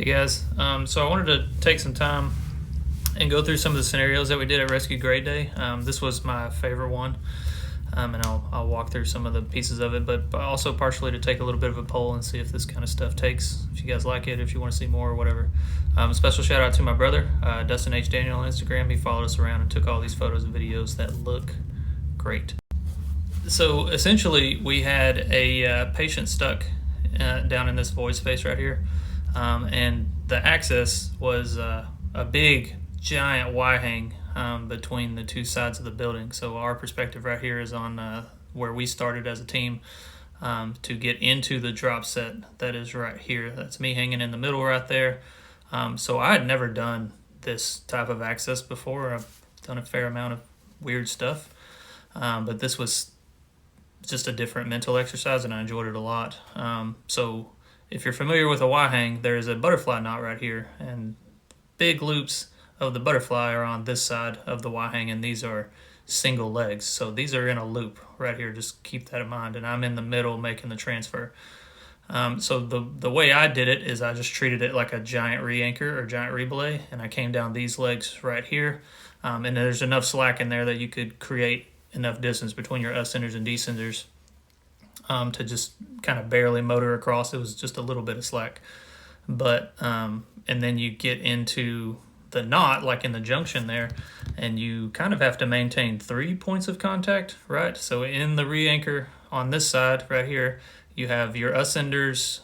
Hey guys, so I wanted to take some time and go through some of the scenarios that we did at Rescue Grade Day. This was my favorite one, and I'll walk through some of the pieces of it, but also partially to take a little bit of a poll and see if this kind of stuff takes, if you guys like it, if you want to see more or whatever. A special shout out to my brother, Dustin H. Daniel on Instagram. He followed us around and took all these photos and videos that look great. So essentially, we had a patient stuck down in this void space right here. And the access was a big, giant Y-hang between the two sides of the building. So our perspective right here is on where we started as a team to get into the drop set that is right here. That's me hanging in the middle right there. So I had never done this type of access before. I've done a fair amount of weird stuff, but this was just a different mental exercise, and I enjoyed it a lot. So if you're familiar with a Y-hang, there's a butterfly knot right here, and big loops of the butterfly are on this side of the Y-hang, and these are single legs. So these are in a loop right here. Just keep that in mind, and I'm in the middle making the transfer. So the way I did it is I just treated it like a giant re-anchor or giant re-belay, and I came down these legs right here, and there's enough slack in there that you could create enough distance between your ascenders and descenders to just kind of barely motor across. It was just a little bit of slack. But, and then you get into the knot, like in the junction there, and you kind of have to maintain 3 points of contact, right? So in the re-anchor on this side right here, you have your ascenders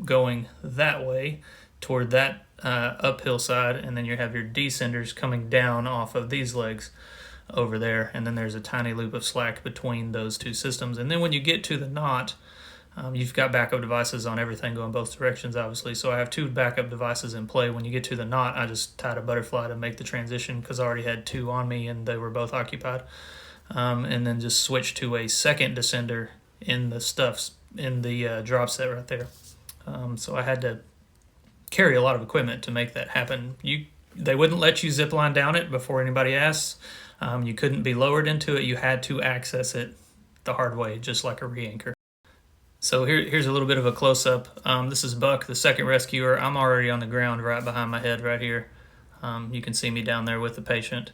going that way toward that uphill side, and then you have your descenders coming down off of these legs over there, and then there's a tiny loop of slack between those two systems. And then when you get to the knot, you've got backup devices on everything going both directions, obviously. So I have 2 backup devices in play. When you get to the knot, I just tied a butterfly to make the transition because I already had 2 on me and they were both occupied. And then just switch to a second descender in the stuffs in the drop set right there. So I had to carry a lot of equipment to make that happen. They wouldn't let you zip line down it before anybody asks. You couldn't be lowered into it. You had to access it the hard way, just like a re-anchor. So here's a little bit of a close-up. This is Buck, the second rescuer. I'm already on the ground right behind my head right here. You can see me down there with the patient.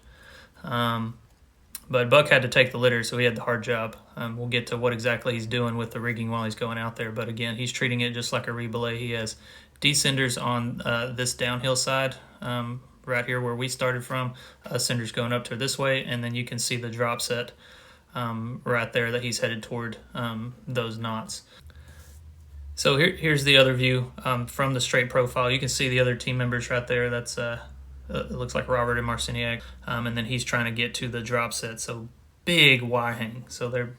But Buck had to take the litter, so he had the hard job. We'll get to what exactly he's doing with the rigging while he's going out there. But again, he's treating it just like a re-belay. He has descenders on this downhill side right here where we started from, ascenders going up to this way, and then you can see the drop set right there that he's headed toward those knots. So here's the other view from the straight profile. You can see the other team members right there. That's it looks like Robert and Marciniak, and then he's trying to get to the drop set. So big Y-hang. So they're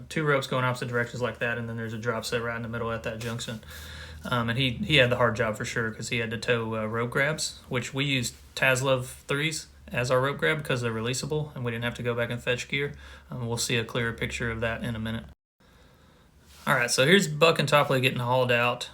2 ropes going opposite directions like that, and then there's a drop set right in the middle at that junction. And he had the hard job for sure because he had to tow rope grabs, which we used Taslov 3s as our rope grab because they're releasable and we didn't have to go back and fetch gear. We'll see a clearer picture of that in a minute. All right, so here's Buck and Topley getting hauled out.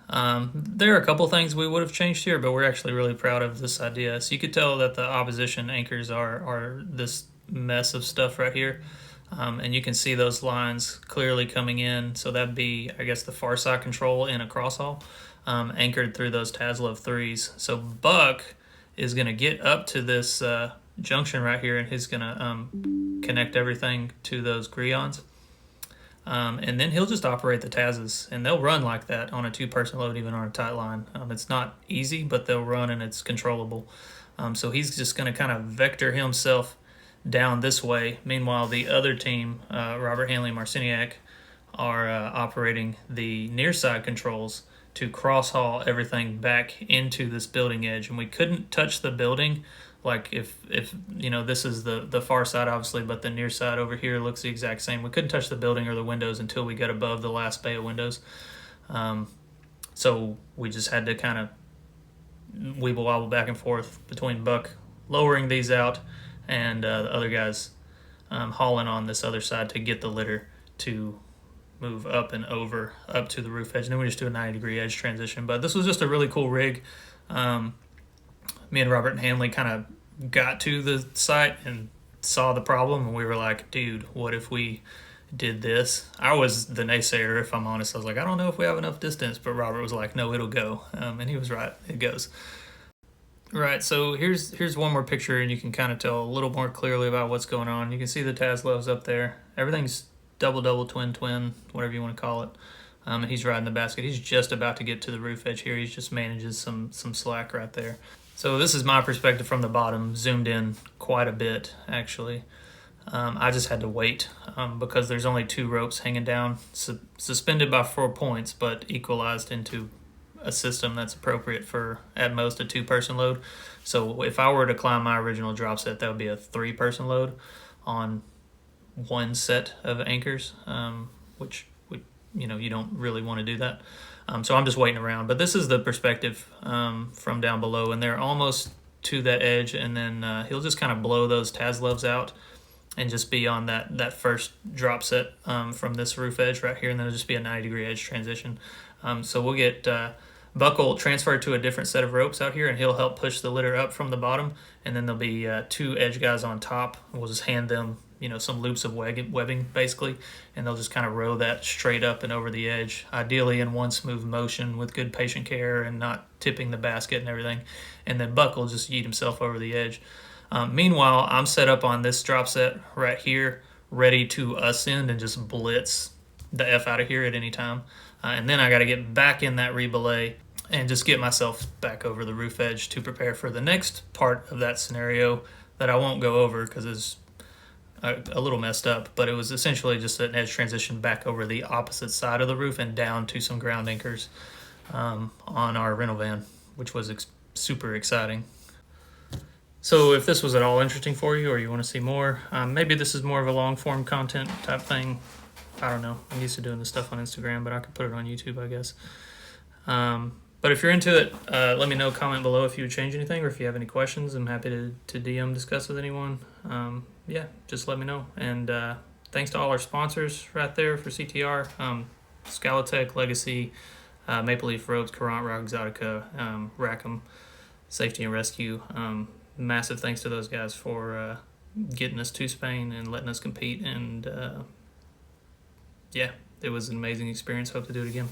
There are a couple things we would have changed here, but we're actually really proud of this idea. So you could tell that the opposition anchors are this mess of stuff right here. And you can see those lines clearly coming in. So that'd be, I guess, the far side control in a crosshaul anchored through those Taslov 3s. So Buck is going to get up to this junction right here, and he's going to connect everything to those Grions. And then he'll just operate the Tazes, and they'll run like that on a 2-person load, even on a tight line. It's not easy, but they'll run, and it's controllable. So he's just going to kind of vector himself down this way. Meanwhile, the other team, Robert Hanley and Marciniak, are operating the near side controls to cross haul everything back into this building edge. And we couldn't touch the building, like if this is the far side obviously, but the near side over here looks the exact same. We couldn't touch the building or the windows until we got above the last bay of windows. So we just had to kind of weeble wobble back and forth between Buck lowering these out and the other guys hauling on this other side to get the litter to move up and over up to the roof edge. And then we just do a 90-degree edge transition. But this was just a really cool rig. Me and Robert and Hanley kind of got to the site and saw the problem, and we were like, dude, what if we did this. I was the naysayer, if I'm honest. I was like, I don't know if we have enough distance, but Robert was like, no, it'll go. And he was right. It goes. Right, so here's one more picture, and you can kind of tell a little more clearly about what's going on. You can see the Taslov's up there. Everything's double, twin, whatever you want to call it. And he's riding the basket. He's just about to get to the roof edge here. He just manages some slack right there. So this is my perspective from the bottom, zoomed in quite a bit, actually. I just had to wait because there's only 2 ropes hanging down, suspended by 4 points, but equalized into a system that's appropriate for at most a 2-person load. So if I were to climb my original drop set, that would be a 3-person load on one set of anchors, which you don't really want to do that. So I'm just waiting around. But this is the perspective from down below, and they're almost to that edge, and then he'll just kind of blow those Taslovs out and just be on that first drop set from this roof edge right here, and then it'll just be a 90-degree edge transition. So we'll get Buckle transferred to a different set of ropes out here, and he'll help push the litter up from the bottom, and then there'll be 2 edge guys on top. We'll just hand them some loops of webbing basically, and they'll just kind of row that straight up and over the edge, ideally in one smooth motion with good patient care and not tipping the basket and everything. And then Buck will just yeet himself over the edge. Meanwhile, I'm set up on this drop set right here, ready to ascend and just blitz the F out of here at any time. And then I got to get back in that rebelay and just get myself back over the roof edge to prepare for the next part of that scenario that I won't go over because it's a little messed up, but it was essentially just an edge transition back over the opposite side of the roof and down to some ground anchors on our rental van, which was super exciting. So if this was at all interesting for you or you want to see more, maybe this is more of a long-form content type thing. I don't know. I'm used to doing this stuff on Instagram, but I could put it on YouTube, I guess. But if you're into it, let me know. Comment below if you would change anything or if you have any questions. I'm happy to DM discuss with anyone. Yeah, just let me know. And thanks to all our sponsors right there for CTR. Scalotech, Legacy, Maple Leaf Ropes, Courant, Rock Exotica, Rackham, Safety and Rescue. Massive thanks to those guys for getting us to Spain and letting us compete. And yeah, it was an amazing experience. Hope to do it again.